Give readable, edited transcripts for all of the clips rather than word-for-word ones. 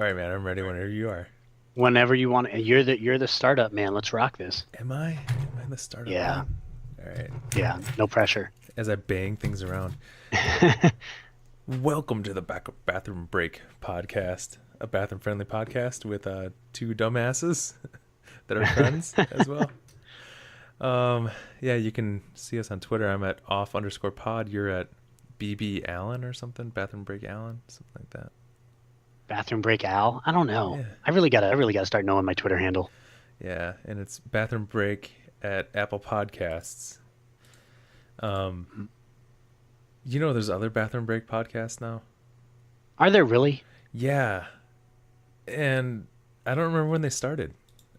All right, man. I'm ready whenever you are. Whenever you want. You're the startup man. Let's rock this. Am I? Am I the startup Yeah, man? All right. yeah. No pressure. As I bang things around, welcome to the Bathroom Break podcast, a bathroom-friendly podcast with two dumbasses that are friends as well. Yeah, you can see us on Twitter. I'm at off_pod. You're at BB Allen or something. Bathroom Break Allen, something like that. Bathroom break Al. I don't know. Yeah. I really gotta start knowing my Twitter handle. Yeah, and it's Bathroom Break at Apple Podcasts. Um, there's other Bathroom Break podcasts now. Are there really? Yeah, and I don't remember when they started.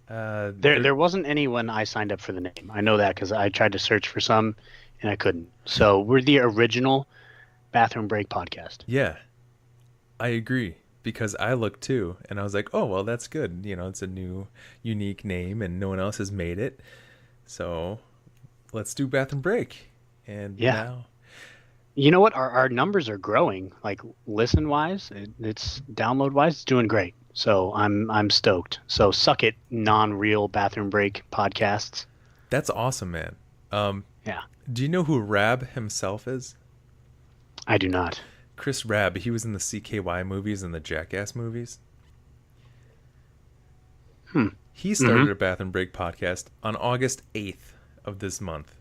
There wasn't any when I signed up for the name. I know that because I tried to search for some and I couldn't. So we're the original bathroom break podcast. Yeah, I agree because I looked too, and I was like, oh well, that's good. It's a new, unique name, and no one else has made it. So let's do Bathroom Break. And Yeah. now, You know what? Our numbers are growing. Like listen wise, it's download wise, it's doing great. So I'm stoked. So suck it, non-real bathroom break podcasts. that's awesome, man. Um, Yeah, do you know who Rab himself is? I do not. Chris Rab. He was in the CKY movies and the Jackass movies. Hmm. He started a Bathroom Break podcast on August 8th of this month.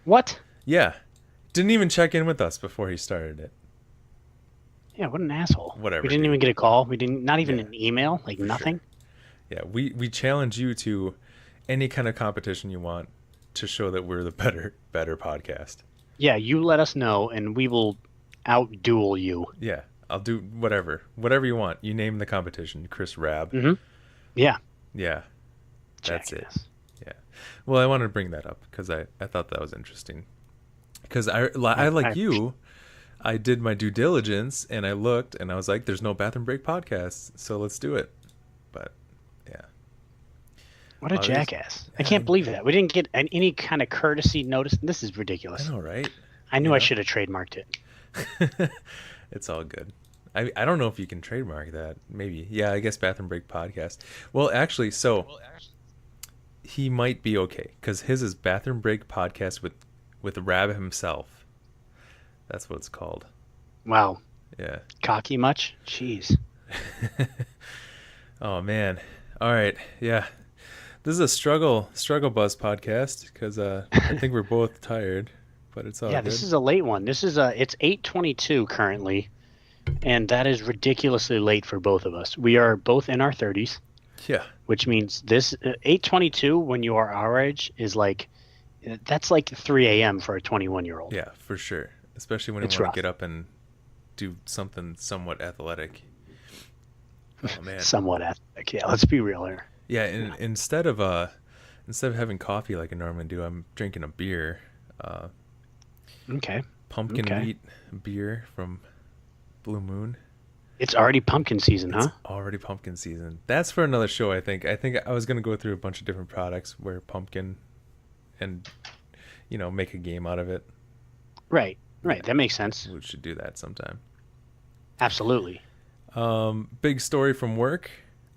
What? Yeah. Didn't even check in with us before he started it. Yeah, what an asshole. Whatever, We didn't dude. even get a call. We didn't, not even Yeah, an email, like for sure. nothing. Yeah, we challenge you to any kind of competition you want to show that we're the better podcast. Yeah, you let us know and we will outduel you. Yeah, I'll do whatever you want. You name the competition, Chris Rab. Mm-hmm. Yeah. Yeah, that's it. Jackass. Yeah. Well, I wanted to bring that up because I thought that was interesting. Because I I, like I, you, I did my due diligence and I looked and I was like, there's no Bathroom Break podcast, so let's do it. But yeah, what a oh, there's- jackass. I yeah, can't believe that. We didn't get any kind of courtesy notice. This is I ridiculous. know, right? I You knew I know, should have trademarked it. it's all good. I don't know if you can trademark that. Maybe. Yeah, I guess Bathroom Break podcast. Well, actually, so he might be okay because his is Bathroom Break podcast with Rab himself. That's what it's called. Wow. Yeah. Cocky much? Jeez. Oh man. All right. Yeah. This is a struggle bus podcast because I think we're both tired, but it's all Yeah, good. this is a late one. It's 8:22 currently, and that is ridiculously late for both of us. We are both in our 30s, Yeah. which means this 8:22 when you are our age is like that's like 3 a.m. for a 21-year-old. Yeah, for sure. Especially when you It's want rough. to get up and do something somewhat athletic. Oh man. Somewhat athletic. Yeah, let's be real here. Yeah, and instead of having coffee like I normally do, I'm drinking a beer. Uh Okay. Pumpkin Okay. wheat beer from Blue Moon. It's already pumpkin season, It's huh? already pumpkin season. That's for another show, I think. I think I was gonna go through a bunch of different products where pumpkin and make a game out of it. Right. Yeah, Right. That makes sense. we should do that sometime. Absolutely. Big story from work.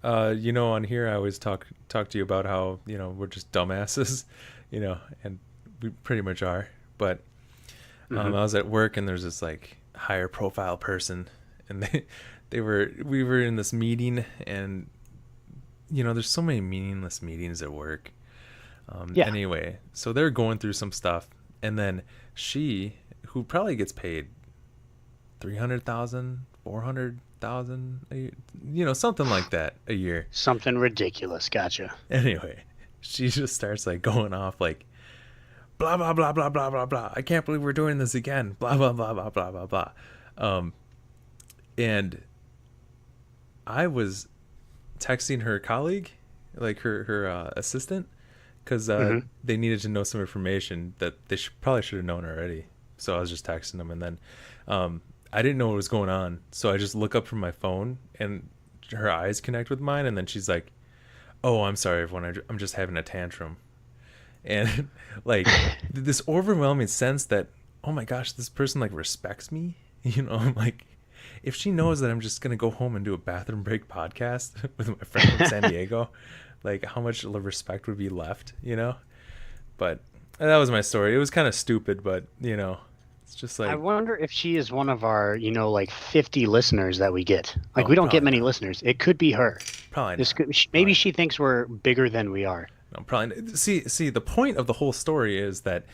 On here I always talk to you about how we're just dumbasses, and we pretty much are. But I Hmm. was at work and there's this like higher profile person, and we were in this meeting, and there's so many meaningless meetings at work. Yeah. Anyway, so they're going through some stuff, and then she, who probably gets paid 300,000, 400,000, something like that a year. Something ridiculous. Gotcha. Anyway, she just starts like going off like blah blah blah blah blah blah blah. I can't believe we're doing this again. Blah blah blah blah blah blah blah. Um, and I was texting her colleague, like her assistant, because Hmm. they needed to know some information that they probably should have known already. So I was just texting them, and then I didn't know what was going on, so I just look up from my phone, and her eyes connect with mine, and then she's like, "Oh, I'm sorry, everyone. I'm just having a tantrum," and like this overwhelming sense that, oh my gosh, this person like respects me. I'm like, if she knows that I'm just gonna go home and do a bathroom break podcast with my friend from San Diego, like how much respect would be left, you know? But that was my story. It was kind of stupid, but you know, it's just I like, wonder if she is one of our, like 50 listeners that we get. Like oh, we don't get probably many not. listeners. It could be her. Probably This not. could, maybe Probably she thinks we're bigger than we are. no, probably not. See, the point of the whole story is that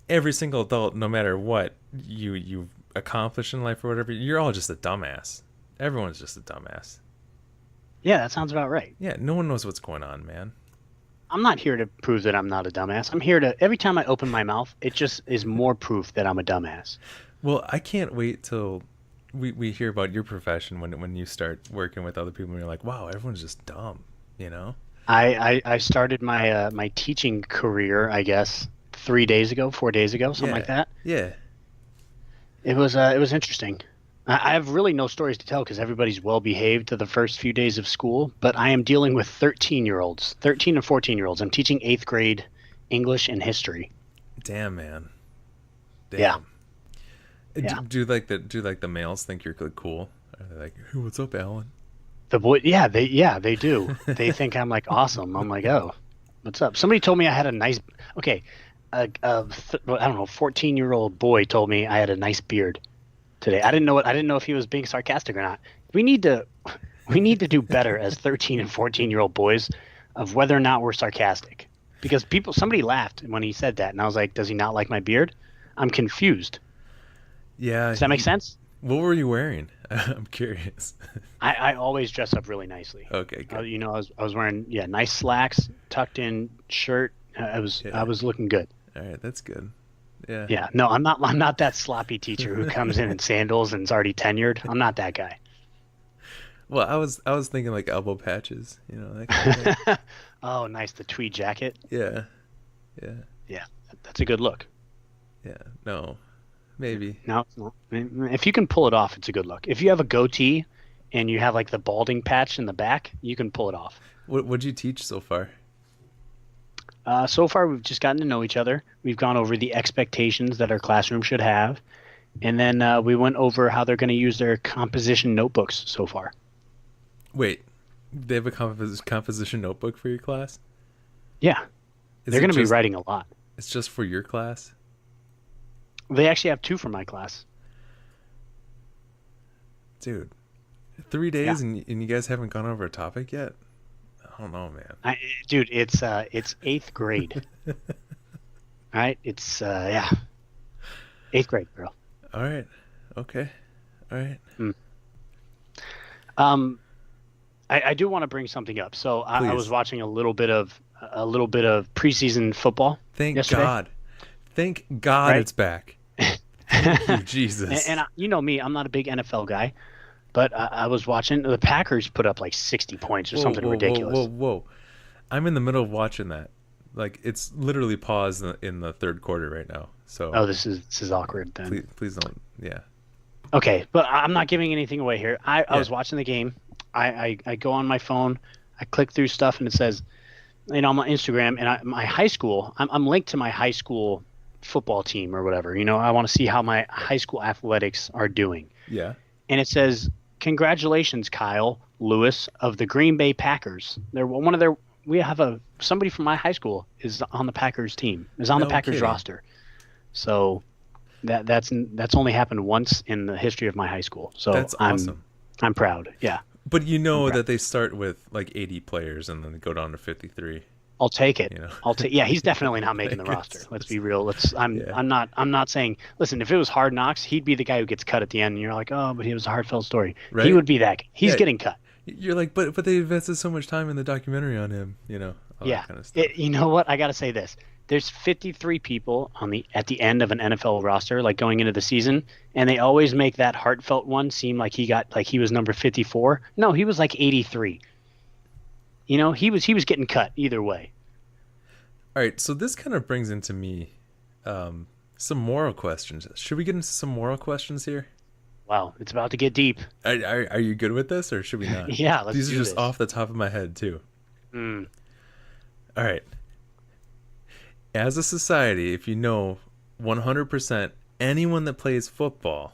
every single adult, no matter what you accomplish in life or whatever, you're all just a dumbass. Everyone's just a dumbass. Yeah, that sounds about right. Yeah, no one knows what's going on, man. I'm not here to prove that I'm not a dumbass. I'm here to, every time I open my mouth, it just is more proof that I'm a dumbass. Well, I can't wait till we hear about your profession when you start working with other people and you're like, wow, everyone's just dumb, you know? I started my my teaching career, I guess, 4 days ago, something like that. Yeah. It was interesting. I have really no stories to tell because everybody's well behaved to the first few days of school, but I am dealing with 13 and 14-year-olds. I'm teaching 8th grade English and history. Damn, man. Damn. Yeah. Yeah. Do like the males think you're cool? Are they like, hey, what's up, Alan? The boy, they do. They think I'm like awesome. I'm like, oh, what's up? Somebody told me I had a nice, okay, I don't know, 14-year-old boy told me I had a nice beard today. I didn't know if he was being sarcastic or not. We need to do better as 13 and 14-year-old boys of whether or not we're sarcastic. Because somebody laughed when he said that, and I was like, does he not like my beard? I'm confused. Yeah. Does that make sense? What were you wearing? I'm curious. I always dress up really nicely. Okay, good. I was wearing nice slacks, tucked in shirt. I was looking good. All right, that's good. Yeah. Yeah. No, I'm not that sloppy teacher who comes in sandals and is already tenured. I'm not that guy. Well, I was thinking like elbow patches, that kind of thing. Oh, nice, the tweed jacket. Yeah. Yeah. Yeah, that's a good look. Yeah. No. Maybe. No, it's not. If you can pull it off, it's a good look. If you have a goatee and you have like the balding patch in the back, you can pull it off. What'd you teach so far? So far, we've just gotten to know each other. We've gone over the expectations that our classroom should have. And then we went over how they're going to use their composition notebooks so far. Wait, they have a composition notebook for your class? Yeah. They're going to be writing a lot. It's just for your class? They actually have 2 for my class. Dude, 3 days and you guys haven't gone over a topic yet? I don't know, man. Dude, it's 8th grade. All right? It's, 8th grade, bro. All right. Okay. All right. I do want to bring something up. So I was watching a little bit of preseason football. Thank God. Right? It's back. Thank you, Jesus. And you know me, I'm not a big NFL guy, but I was watching the Packers put up like 60 points or something ridiculous. Whoa. I'm in the middle of watching that. Like it's literally paused in the third quarter right now. So this is awkward then. Please don't. Yeah. Okay, but I'm not giving anything away here. I was watching the game. I go on my phone, I click through stuff, and it says, on my Instagram, and my high school, I'm linked to my high school football team or whatever. I want to see how my high school athletics are doing. Yeah. And it says, congratulations, Kyle Lewis of the Green Bay Packers. We have somebody from my high school is on the Packers team, is on the Packers roster. So that's only happened once in the history of my high school. So that's awesome. I'm proud. Yeah. But that they start with like 80 players and then they go down to 53. I'll take it. Yeah, he's definitely not making the roster. Let's be real. I'm not saying, listen, if it was Hard Knocks, he'd be the guy who gets cut at the end and you're like, "Oh, but he was a heartfelt story." Right? He would be that guy. He's getting cut. You're like, but they invested so much time in the documentary on him, all that kind of stuff. You know what? I got to say this. There's 53 people at the end of an NFL roster, like going into the season, and they always make that heartfelt one seem like he was number 54. No, he was like 83. He was getting cut either way. All right, so this kind of brings into me some moral questions. Should we get into some moral questions here? Wow, it's about to get deep. Are you good with this, or should we not? Yeah, let's do this. These are just off the top of my head, too. All right. As a society, if 100% anyone that plays football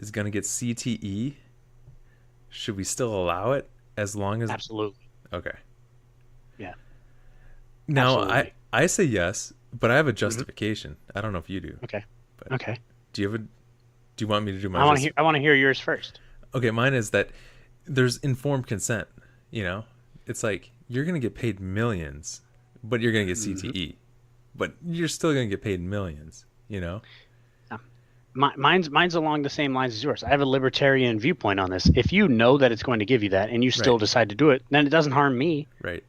is going to get CTE, should we still allow it as long as... Absolutely. Okay. Yeah. Now, Absolutely. I say yes, but I have a justification. I don't know if you do. Okay. But Okay. Do you want me to do my... I want to hear yours first. Okay, mine is that there's informed consent, It's like, you're going to get paid millions, but you're going to get CTE. But you're still going to get paid millions, Yeah. Mine's along the same lines as yours. I have a libertarian viewpoint on this. If you know that it's going to give you that and you still decide to do it, then it doesn't harm me. Right.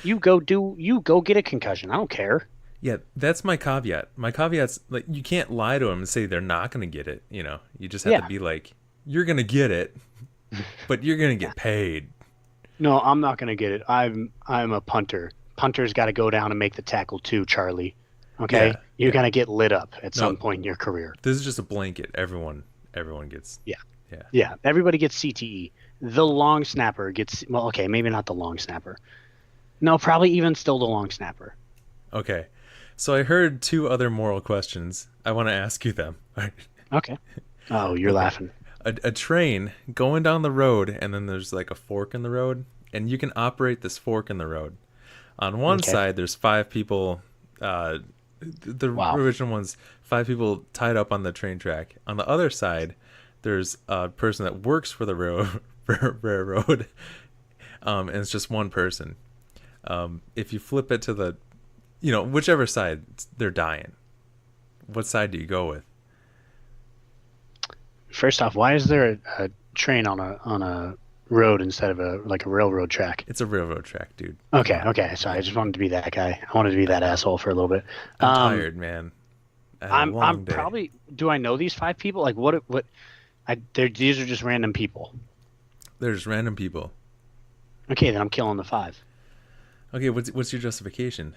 You go get a concussion. I don't care. Yeah, that's my caveat. My caveat's like, you can't lie to them and say they're not going to get it, You just have to be like, you're going to get it, but you're going to get paid. No, I'm not going to get it. I'm a punter. Punter's got to go down and make the tackle too, Charlie. Okay? You're going to get lit up at some point in your career. This is just a blanket. Everyone gets... Yeah, everybody gets CTE. The long snapper gets... Well, okay, maybe not the long snapper. No, probably even still the long snapper. Okay. So I heard 2 other moral questions. I want to ask you them. Okay. Oh, you're laughing. A train going down the road, and then there's like a fork in the road, and you can operate this fork in the road. On one side, there's 5 people... The original one's 5 people tied up on the train track. On the other side, there's a person that works for the railroad, and it's just one person. If you flip it to the, whichever side, they're dying. What side do you go with? First off, why is there a train on a road instead of a railroad track? It's a railroad track, dude. Okay. Sorry, I just wanted to be that guy. I wanted to be that asshole for a little bit. I'm tired, man. I'm probably... Do I know these 5 people? Like, what? These are just random people. They're just random people. Okay, then I'm killing the 5. Okay, what's your justification?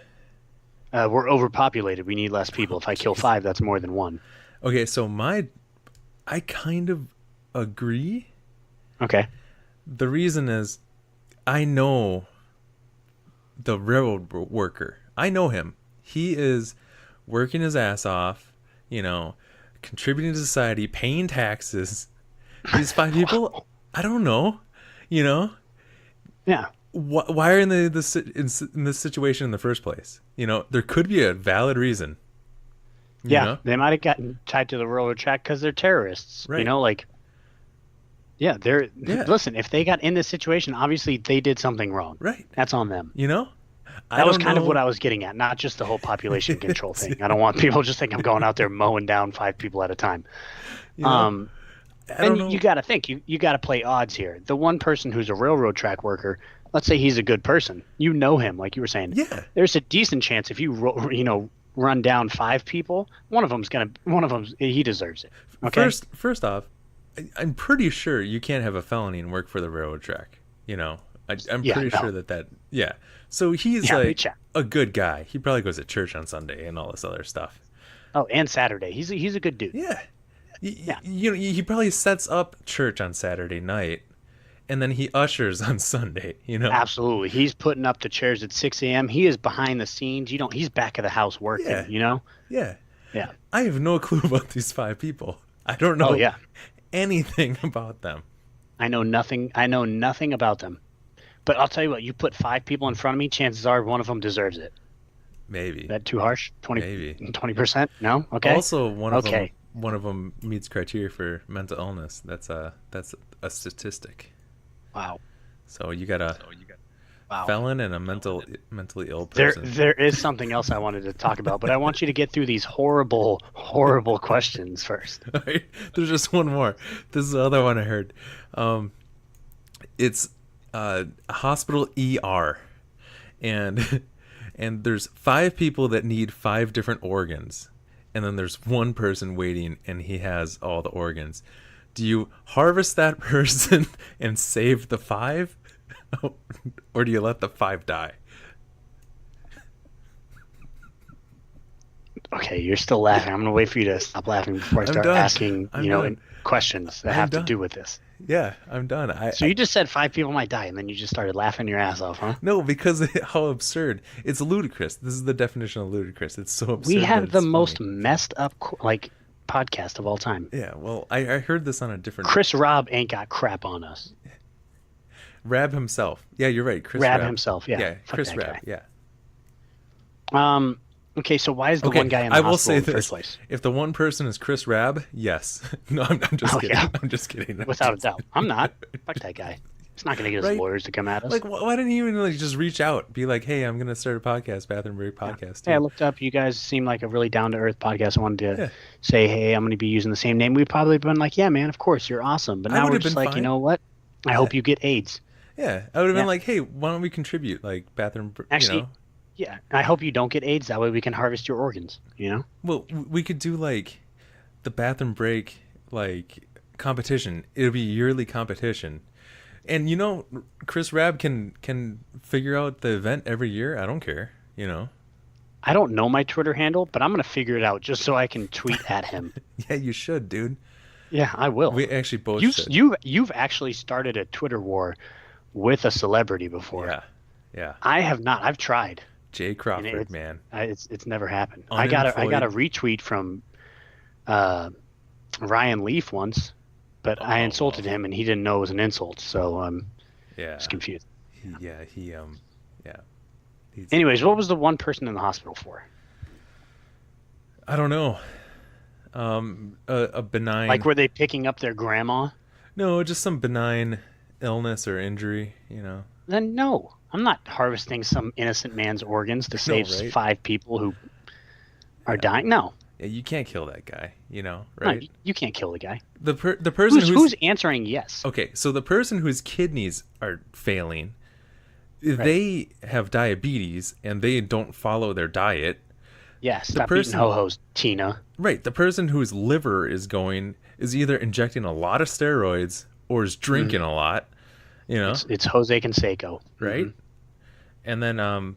We're overpopulated. We need less people. If I kill 5, that's more than 1. Okay, so I kind of agree. Okay. The reason is, I know the railroad worker. I know him. He is working his ass off, contributing to society, paying taxes. These 5 people, I don't know, Yeah. Why are in this situation in the first place? There could be a valid reason. Yeah, they might have gotten tied to the railroad track because they're terrorists. Right. Yeah, listen, if they got in this situation, obviously they did something wrong. Right. That's on them. That was kind of what I was getting at, not just the whole population control thing. I don't want people just think I'm going out there mowing down 5 people at a time. You got to think, you got to play odds here. The one person who's a railroad track worker, let's say he's a good person. You know him, like you were saying. Yeah. There's a decent chance if you run down 5 people, one of them he deserves it. Okay. First off, I'm pretty sure you can't have a felony and work for the railroad track. I'm pretty sure that. Yeah. So he's a good guy. He probably goes to church on Sunday and all this other stuff. Oh, and Saturday. He's a good dude. Yeah. He probably sets up church on Saturday night, and then he ushers on Sunday. Absolutely. He's putting up the chairs at 6 a.m. He is behind the scenes. He's back of the house working. Yeah. Yeah. I have no clue about these 5 people. I don't know anything about them. I know nothing about them. But I'll tell you what, you put 5 people in front of me, chances are one of them deserves it. Maybe. Is that too harsh? 20, Maybe. 20%? No? Okay. Also, one of them meets criteria for mental illness. That's a statistic. Wow. So you got a Wow. felon and a mentally ill person. There is something else I wanted to talk about, but I want you to get through these horrible questions first. Right? There's just one more. This is the other one I heard. It's a hospital ER, and there's 5 people that need 5 different organs, and then there's one person waiting, and he has all the organs. Do you harvest that person and save the 5? Or do you let the 5 die? Okay, you're still laughing. I'm going to wait for you to stop laughing before I start asking, questions that have to do with this. Yeah, I'm done. So you just said 5 people might die, and then you just started laughing your ass off, huh? No, because how absurd. It's ludicrous. This is the definition of ludicrous. It's so absurd. We have the most messed up, podcast of all time. Yeah, well, I heard this on a different... Chris Robb ain't got crap on us. Rab himself. Yeah, you're right. Chris Rab Rab himself, yeah. Yeah, Fuck Chris that Rab, guy. yeah. Okay, so why is the one guy in the I will hospital say in the this. first place? If the one person is Chris Rab, yes. No, I'm just kidding. Yeah. I'm just kidding. Without a doubt. I'm not. Fuck that guy. It's not going to get his lawyers to come at us. Like, why didn't you even just reach out? Be like, hey, I'm going to start a podcast, Bathroom Break Podcast. Hey, I looked up. You guys seem like a really down-to-earth podcast. I wanted to say, hey, I'm going to be using the same name. We've probably been like, yeah, man, of course, you're awesome. But now we're just like, fine. You know what? I hope you get AIDS. Yeah, I would have been like, hey, why don't we contribute, like, bathroom, Actually, you know? Yeah, I hope you don't get AIDS. That way we can harvest your organs, you know? Well, we could do, like, the Bathroom Break, like, competition. It'll be a yearly competition. And, you know, Chris Rab can figure out the event every year. I don't care, you know? I don't know my Twitter handle, but I'm going to figure it out just so I can tweet at him. Yeah, you should, dude. Yeah, I will. We actually both should. You've actually started a Twitter war with a celebrity before. Yeah. I have not. I've tried. Jay Crawford, man. It's never happened. I got a retweet from Ryan Leaf once, but I insulted him and he didn't know it was an insult, so I'm just confused. Anyways, what was the one person in the hospital for? I don't know. A benign... Like, were they picking up their grandma? No, just some benign illness or injury, you know. Then no. I'm not harvesting some innocent man's organs to save 5 people who are dying. No. Yeah, you can't kill that guy, you know, right? No, you can't kill the guy. The person who's answering yes. Okay, so the person whose kidneys are failing, they have diabetes and they don't follow their diet. Yeah, stop eating ho-hos, Tina. Right, the person whose liver is either injecting a lot of steroids or is drinking a lot, you know? It's Jose Canseco. Right? Mm-hmm. And then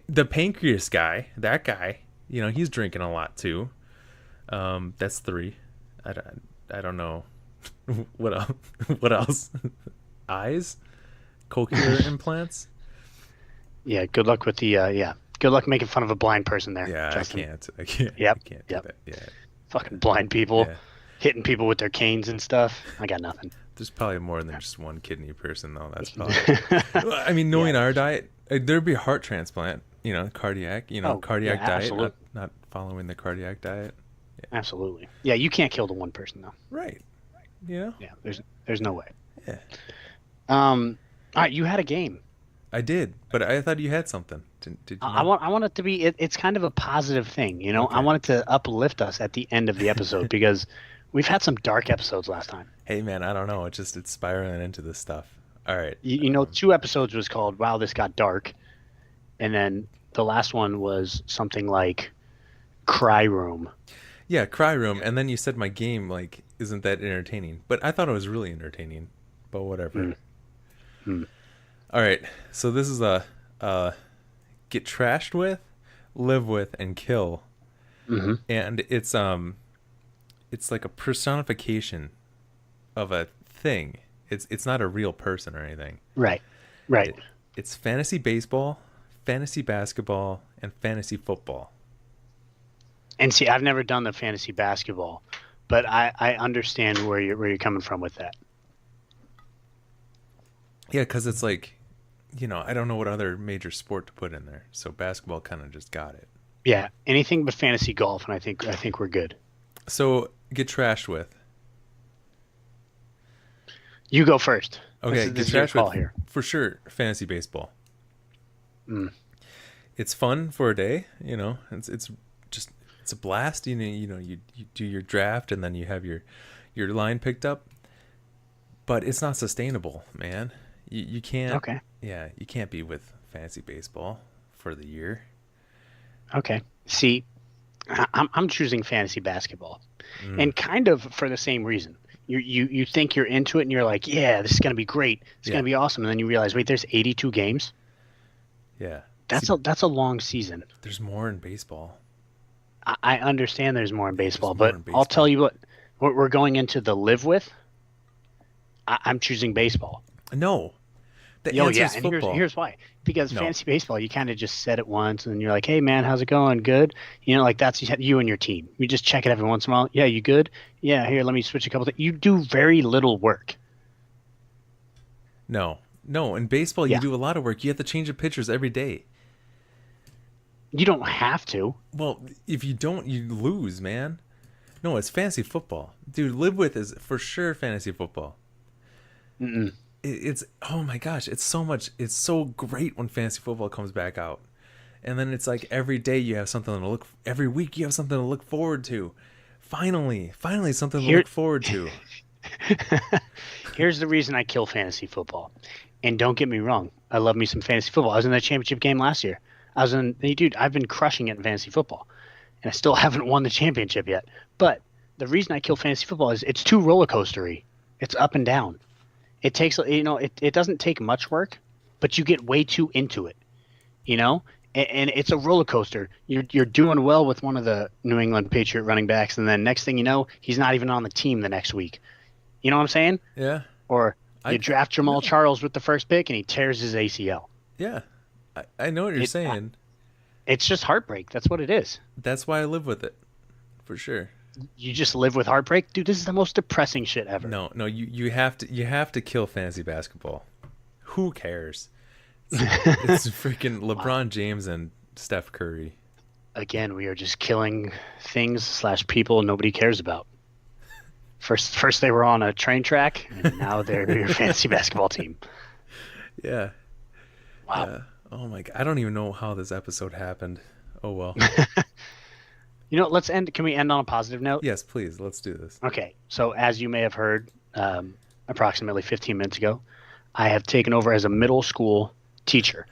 the pancreas guy, that guy, you know, he's drinking a lot too. That's 3. I don't know. What else? What else? Eyes? Cochlear implants? Yeah, good luck with the good luck making fun of a blind person there. Yeah, Justin. I can't. Yep. I can't do that. Yeah. Fucking blind people hitting people with their canes and stuff. I got nothing. There's probably more than just one kidney person though. That's probably I mean, knowing our diet, there'd be a heart transplant, you know, cardiac diet, absolutely. not following the cardiac diet. Yeah. Absolutely. Yeah, you can't kill the one person though. Right. You know? Yeah, there's no way. Yeah. All right, you had a game. I did, but I thought you had something. Did you know? I want it to be it's kind of a positive thing, you know. Okay. I want it to uplift us at the end of the episode because we've had some dark episodes last time. Hey man, I don't know. It's spiraling into this stuff. All right. You know, 2 episodes was called "Wow, This Got Dark," and then the last one was something like "Cry Room." Yeah, Cry Room, and then you said my game like isn't that entertaining, but I thought it was really entertaining. But whatever. All right, so this is a get trashed with, live with, and kill, and it's like a personification of a thing. It's not a real person or anything. Right. It's fantasy baseball, fantasy basketball, and fantasy football. And see, I've never done the fantasy basketball, but I understand where you're coming from with that. Yeah, because it's like, you know, I don't know what other major sport to put in there, so basketball kind of just got it. Yeah, anything but fantasy golf, and I think we're good. So get trashed with. You go first. Okay, get trashed with here. For sure. Fantasy baseball. It's fun for a day, you know. It's a blast. You know you do your draft and then you have your line picked up, but it's not sustainable, man. You can't. Okay. Yeah, you can't be with fantasy baseball for the year. Okay. See, I'm choosing fantasy basketball, and kind of for the same reason. You think you're into it, and you're like, yeah, this is gonna be great. It's gonna be awesome, and then you realize, wait, there's 82 games. Yeah. That's a long season. There's more in baseball. I understand there's more in baseball, but I'll tell you what we're going into the live with. I'm choosing baseball. No, The Oh answer yeah, is and football. here's why. Because No, fantasy baseball, you kind of just said it once, and you're like, "Hey man, how's it going? Good." You know, like that's you and your team. You just check it every once in a while. Yeah, you good? Yeah, here, let me switch a couple things. You do very little work. no, no. In baseball, you Yeah, do a lot of work. You have to change the pitchers every day. you don't have to. Well, if you don't, you lose, man. No, it's fantasy football, dude. Live with is for sure fantasy football. Mm-mm. It's oh my gosh, it's so much. It's so great when fantasy football comes back out, and then it's like every day you have something to look. Every week you have something to look forward to. Finally, something to Here, look forward to. here's the reason I kill fantasy football. And don't get me wrong, I love me some fantasy football. I was in the championship game last year. Hey, dude, I've been crushing it in fantasy football, and I still haven't won the championship yet. But the reason I kill fantasy football is it's too roller coastery. It's up and down. It takes, it doesn't take much work, but you get way too into it, you know? And it's a roller coaster. You're doing well with one of the New England Patriot running backs, and then next thing you know, he's not even on the team the next week. You know what I'm saying? Yeah, Or I you draft Jamal no. Charles with the first pick, and he tears his ACL. Yeah, I know what you're saying. It's just heartbreak. That's what it is. That's why I live with it, for sure. You just live with heartbreak, dude. This is the most depressing shit ever. No, you have to kill fantasy basketball. Who cares? It's freaking LeBron James and Steph Curry. Again, we are just killing things / people nobody cares about. First they were on a train track, and now they're your fantasy basketball team. Yeah. Wow. Yeah. Oh my god, I don't even know how this episode happened. Oh well. You know, let's end. Can we end on a positive note? Yes, please. Let's do this. Okay. So as you may have heard, approximately 15 minutes ago, I have taken over as a middle school teacher.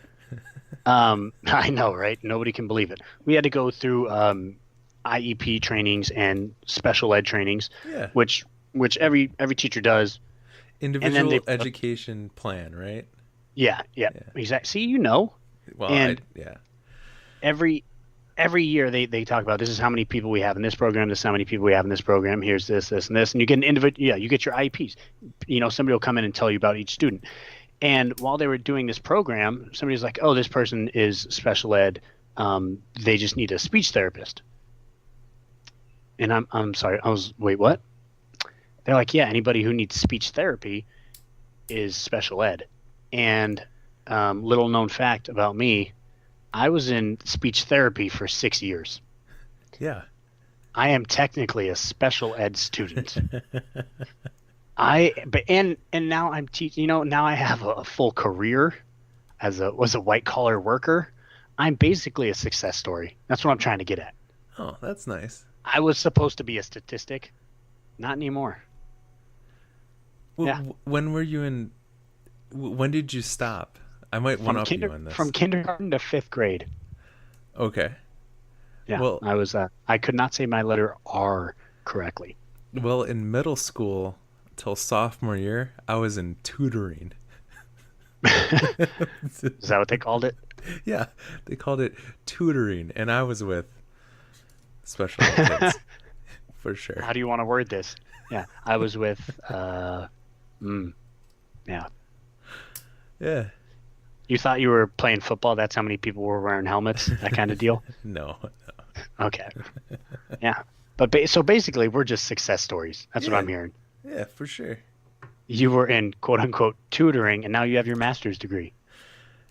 I know, right? Nobody can believe it. We had to go through IEP trainings and special ed trainings, Yeah. which every teacher does. Individual education plan, right? Yeah. Exactly. See, you know. Well, And yeah. every year they talk about this is how many people we have in this program, this is how many people we have in this program, here's this, and this, and you get an individual. Yeah, you get your IEPs. You know, somebody will come in and tell you about each student. And while they were doing this program, somebody's like, "Oh, this person is special ed. They just need a speech therapist." And I'm sorry. Wait, what? They're like, "Yeah, anybody who needs speech therapy is special ed." And little known fact about me, I was in speech therapy for 6 years. Yeah. I am technically a special ed student. And now I'm teaching. You know, now I have a full career as a white collar worker. I'm basically a success story. That's what I'm trying to get at. Oh, that's nice. I was supposed to be a statistic, not anymore. Well, Yeah. When were you in? When did you stop? I might one up you on this. From kindergarten to 5th grade. Okay. Yeah, Well, I was. I could not say my letter R correctly. well, in middle school till sophomore year, I was in tutoring. Is that what they called it? Yeah, they called it tutoring, and I was with special ed kids for sure. How do you want to word this? Yeah, I was with. Yeah. Yeah. You thought you were playing football? That's how many people were wearing helmets? That kind of deal? No. Okay. Yeah. But so basically, we're just success stories. That's what I'm hearing. Yeah, for sure. You were in quote unquote tutoring, and now you have your master's degree.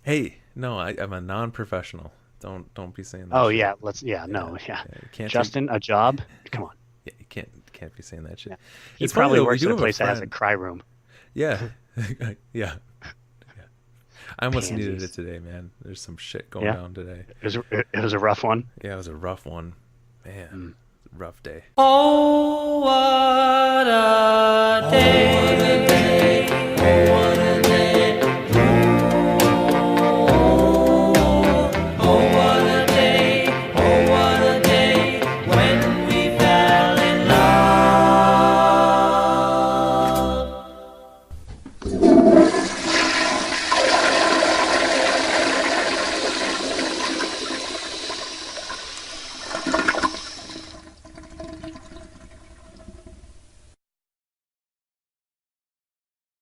Hey, no, I'm a non-professional. Don't be saying that. Oh shit. yeah, Yeah, you can't Justin, a job? Come on. Yeah, you can't be saying that shit. Yeah. He It's funny probably though, we works do at a have place that has a friend- cry room. Yeah. Yeah. I almost needed Pansies. it today, man. There's some shit going Yeah. down today. It was a rough one. Yeah, it was a rough one. Man, rough day. Oh,